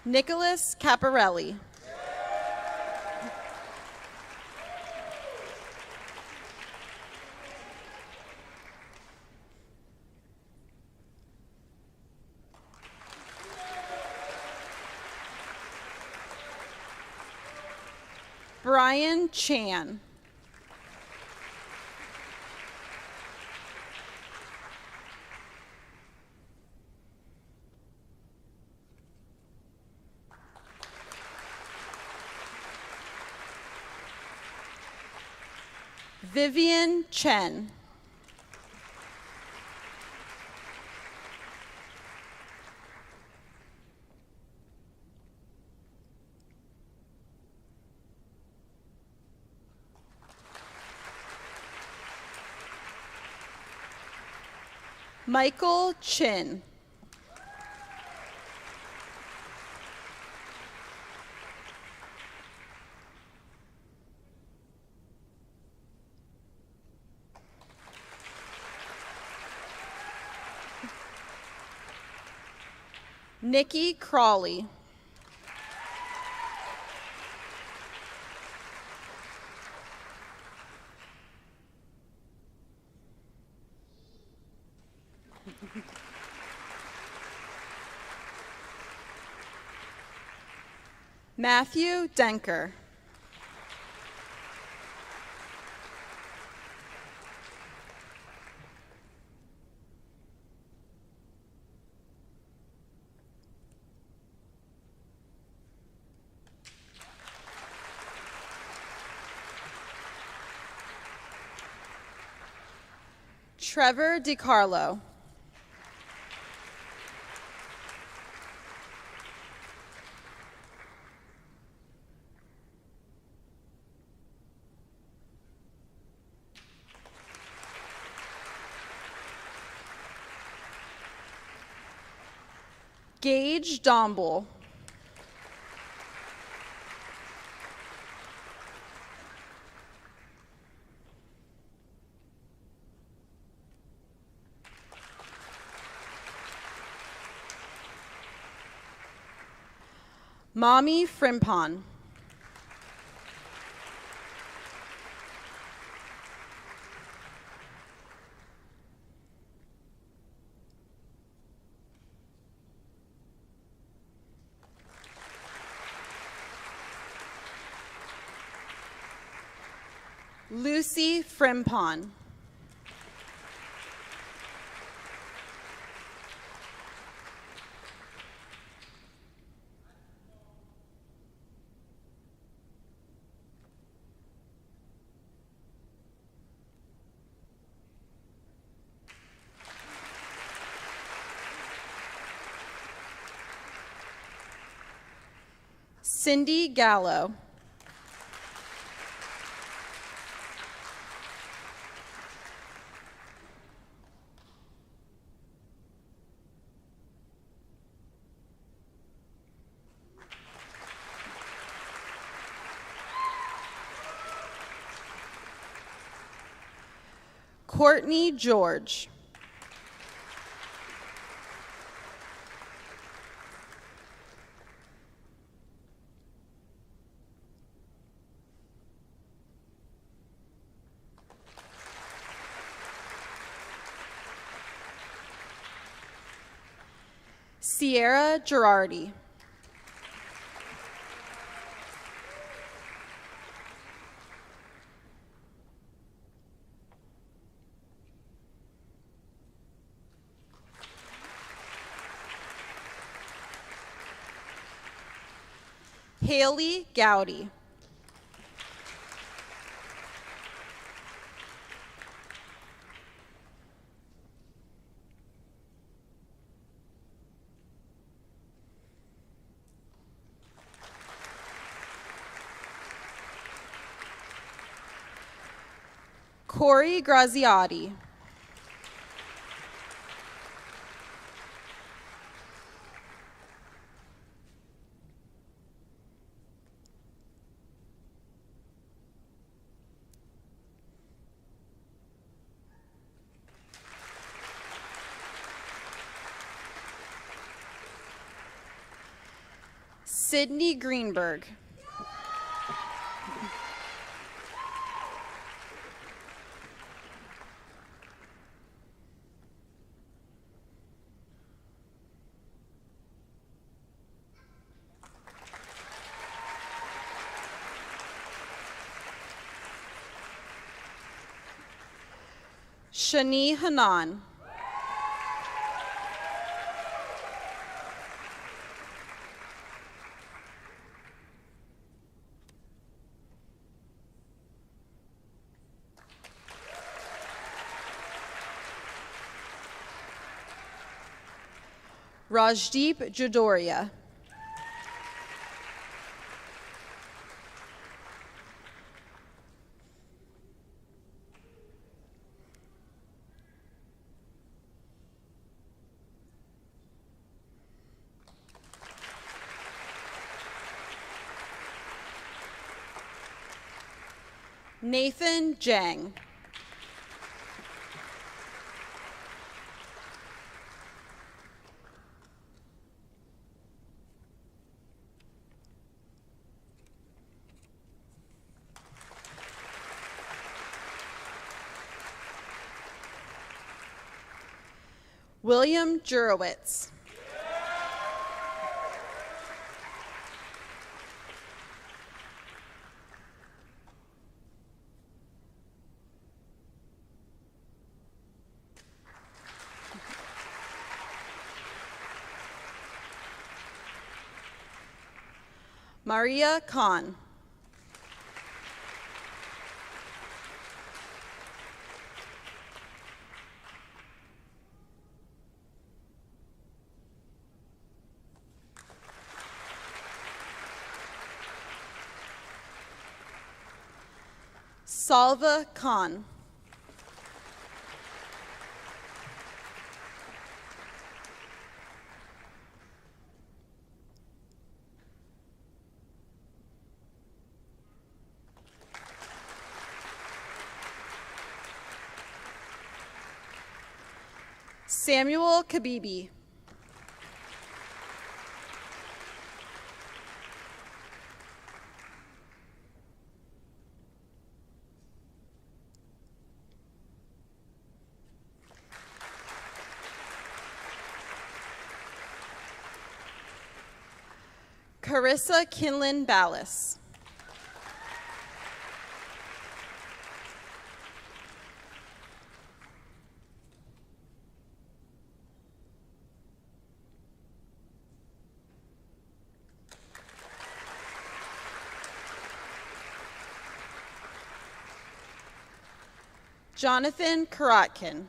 Nicholas Caparelli. Brian Chan. Vivian Chen. Michael Chin. Nikki Crawley. Matthew Denker. Trevor DiCarlo. Gage Domble. Mommy Frimpon. Lucy Frimpon. Cindy Gallo. Courtney George. Sierra Girardi. Haley Gowdy. Corey Graziotti. Sydney Greenberg. Shani Hanan. Rajdeep Jadoria. Nathan Jang. William Jurowitz. Maria Khan. Salva Khan. Samuel Kabibi. Carissa Kinlan Ballas. Jonathan Karotkin.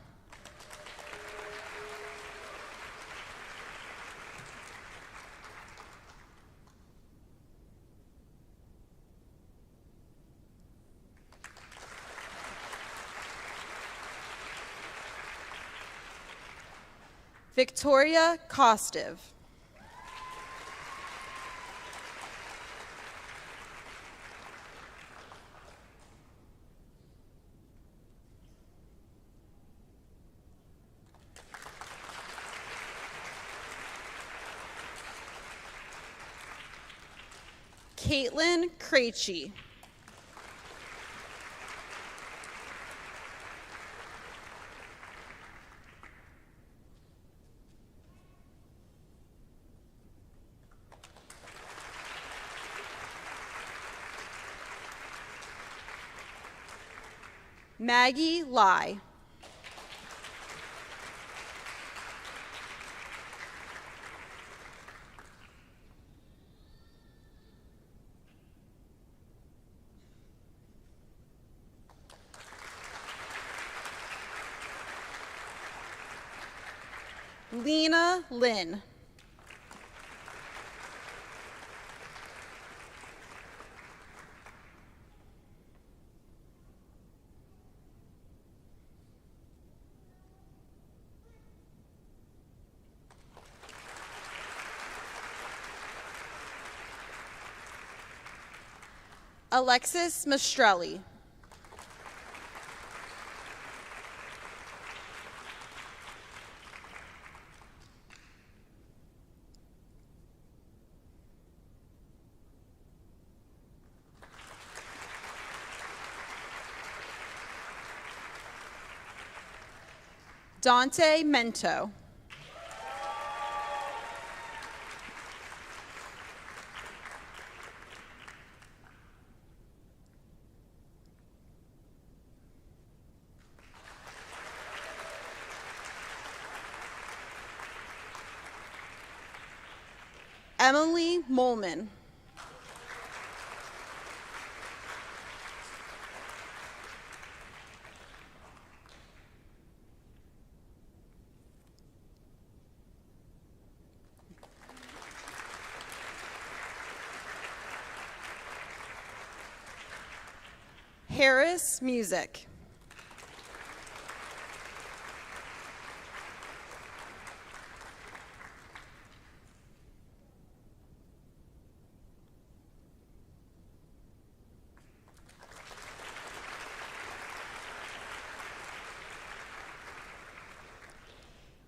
Victoria Kostiv. Caitlin Krejci. Maggie Lai. Lena Lynn. Alexis Mastrelli. Dante Mento. Emily Molman. Harris Music.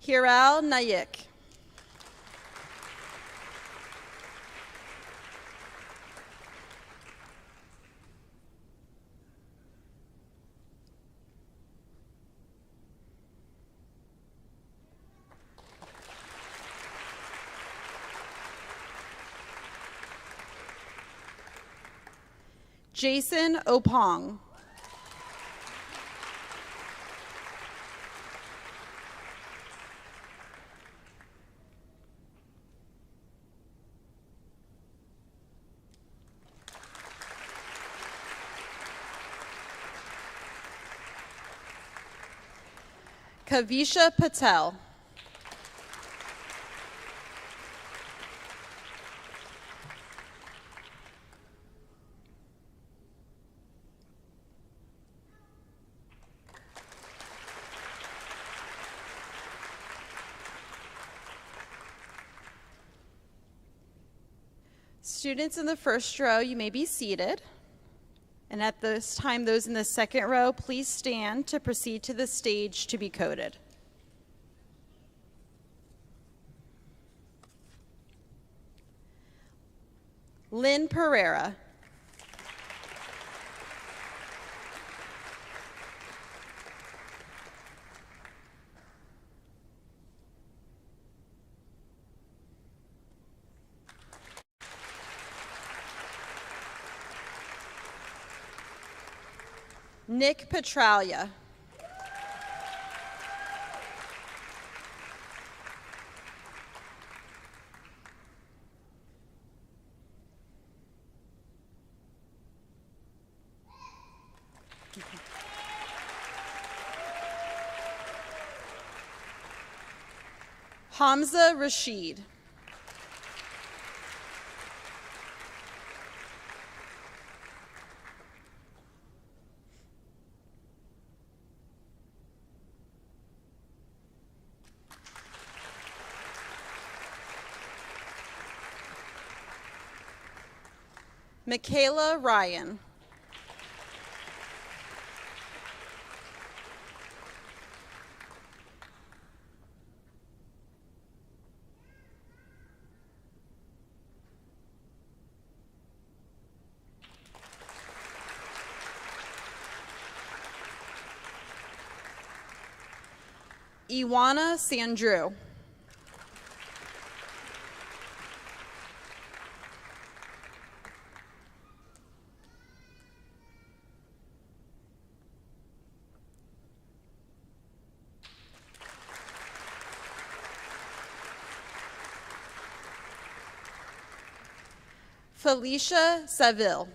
Hiral Nayik. Jason Opong. Kavisha Patel. Students in the first row, you may be seated. And at this time, those in the second row, please stand to proceed to the stage to be coded. Lynn Pereira. Nick Petralia. Hamza Rashid. Michaela Ryan. Iwana Sandrew. Felicia Saville.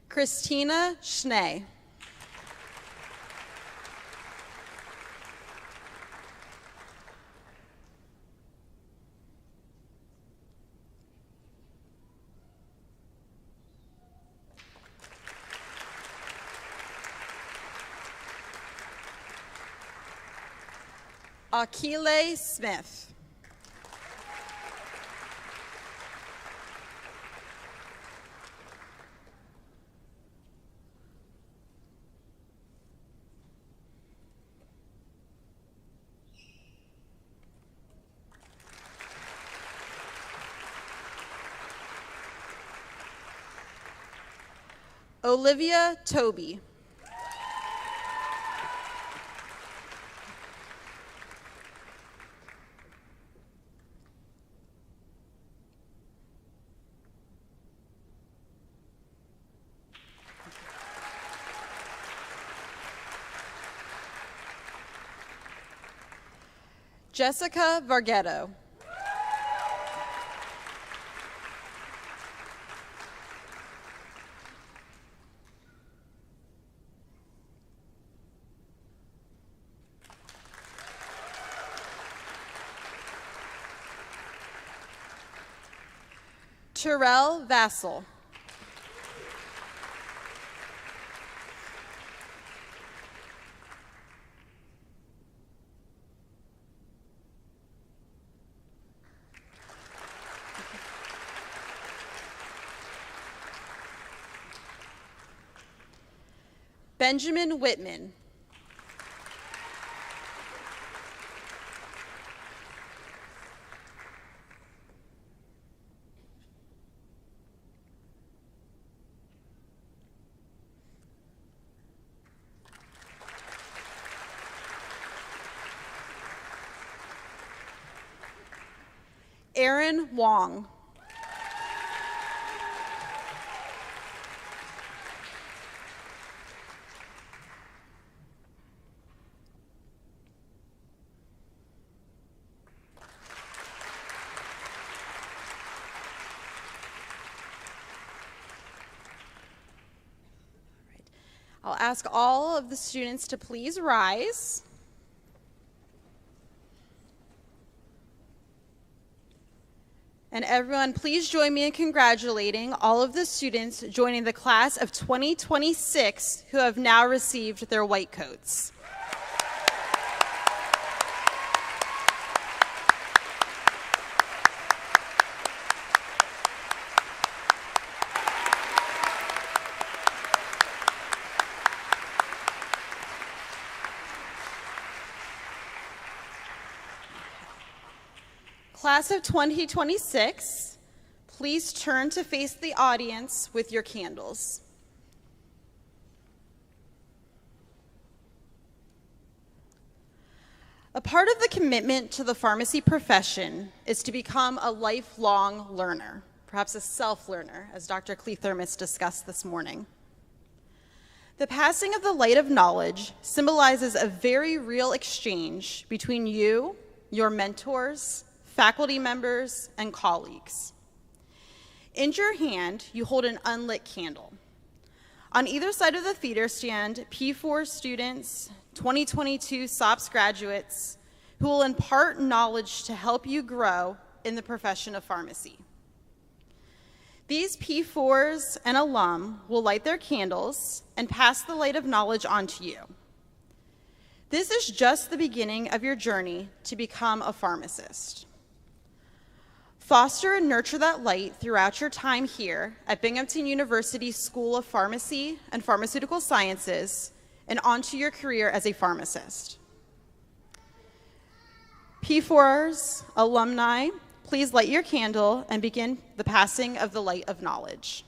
Christina Schnee. Akile Smith. Olivia Toby. Jessica Vargetto. Terrell Vassell. Benjamin Whitman. Aaron Wong. I'll ask all of the students to please rise. And everyone, please join me in congratulating all of the students joining the class of 2026 who have now received their white coats. Class of 2026, please turn to face the audience with your candles. A part of the commitment to the pharmacy profession is to become a lifelong learner, perhaps a self-learner, as Dr. Clethermis discussed this morning. The passing of the light of knowledge symbolizes a very real exchange between you, your mentors, faculty members, and colleagues. In your hand, you hold an unlit candle. On either side of the theater stand P4 students, 2022 SOPS graduates, who will impart knowledge to help you grow in the profession of pharmacy. These P4s and alum will light their candles and pass the light of knowledge on to you. This is just the beginning of your journey to become a pharmacist. Foster and nurture that light throughout your time here at Binghamton University School of Pharmacy and Pharmaceutical Sciences and onto your career as a pharmacist. P4s, alumni, please light your candle and begin the passing of the light of knowledge.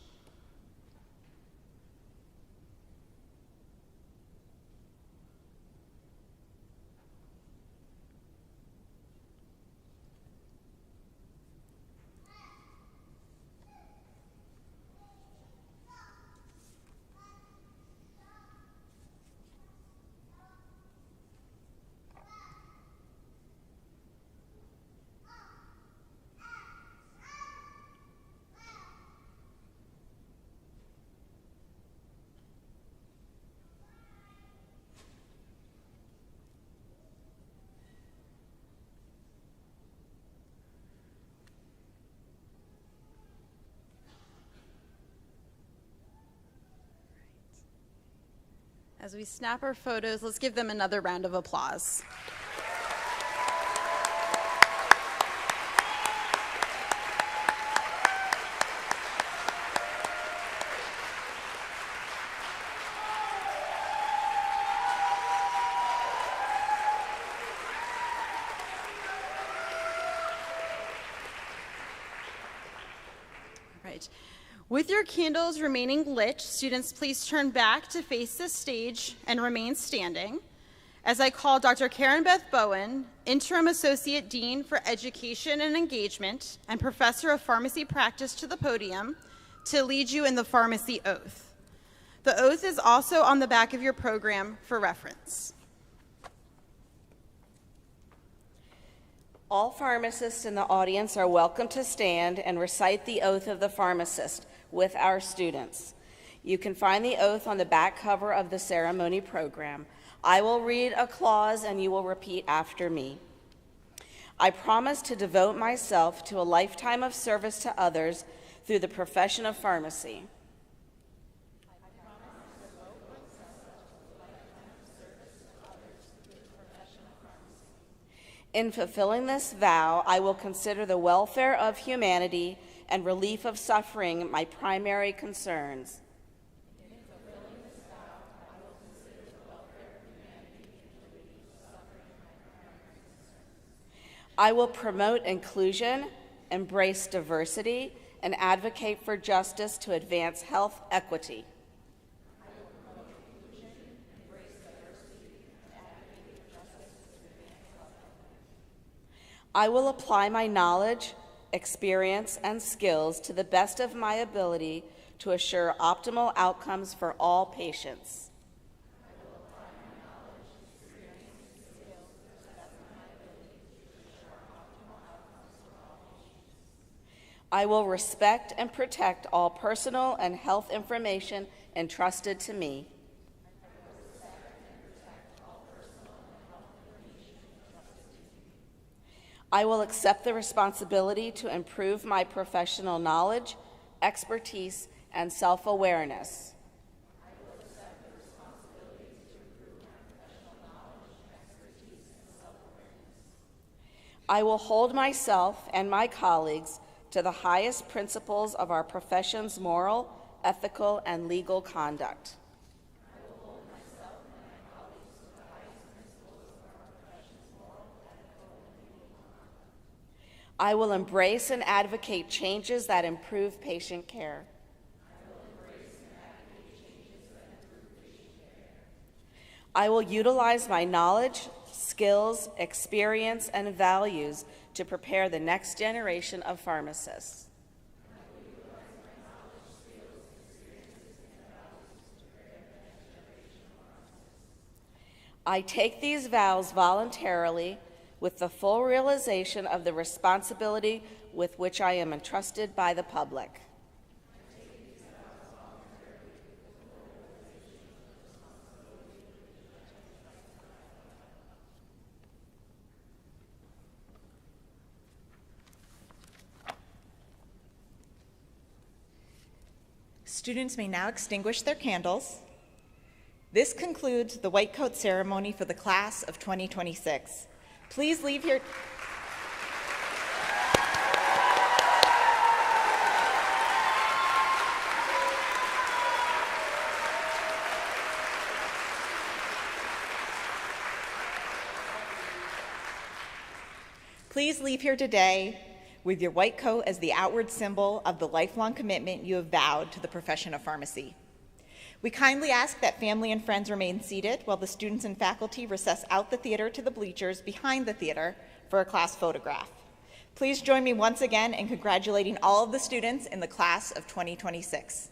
As we snap our photos, let's give them another round of applause. Right. With your candles remaining lit, students, please turn back to face the stage and remain standing as I call Dr. Karen Beth Bowen, Interim Associate Dean for Education and Engagement and Professor of Pharmacy Practice, to the podium to lead you in the pharmacy oath. The oath is also on the back of your program for reference. All pharmacists in the audience are welcome to stand and recite the oath of the pharmacist with our students. You can find the oath on the back cover of the ceremony program. I will read a clause and you will repeat after me. I promise to devote myself to a lifetime of service to others through the profession of pharmacy. In fulfilling this vow, I will consider the welfare of humanity and relief of suffering my primary concerns. I will promote inclusion, embrace diversity, and advocate for justice to advance health equity. I will apply my knowledge, experience, and skills to the best of my ability to assure optimal outcomes for all patients. I will respect and protect all personal and health information entrusted to me. I will accept the responsibility to improve my professional knowledge, expertise, and self-awareness. I will hold myself and my colleagues to the highest principles of our profession's moral, ethical, and legal conduct. I will embrace and advocate changes that improve patient care. I will utilize my knowledge, skills, experience, and values to prepare the next generation of pharmacists. I take these vows voluntarily with the full realization of the responsibility with which I am entrusted by the public. Students may now extinguish their candles. This concludes the white coat ceremony for the class of 2026. Please leave your... Please leave here today with your white coat as the outward symbol of the lifelong commitment you have vowed to the profession of pharmacy. We kindly ask that family and friends remain seated while the students and faculty recess out the theater to the bleachers behind the theater for a class photograph. Please join me once again in congratulating all of the students in the class of 2026.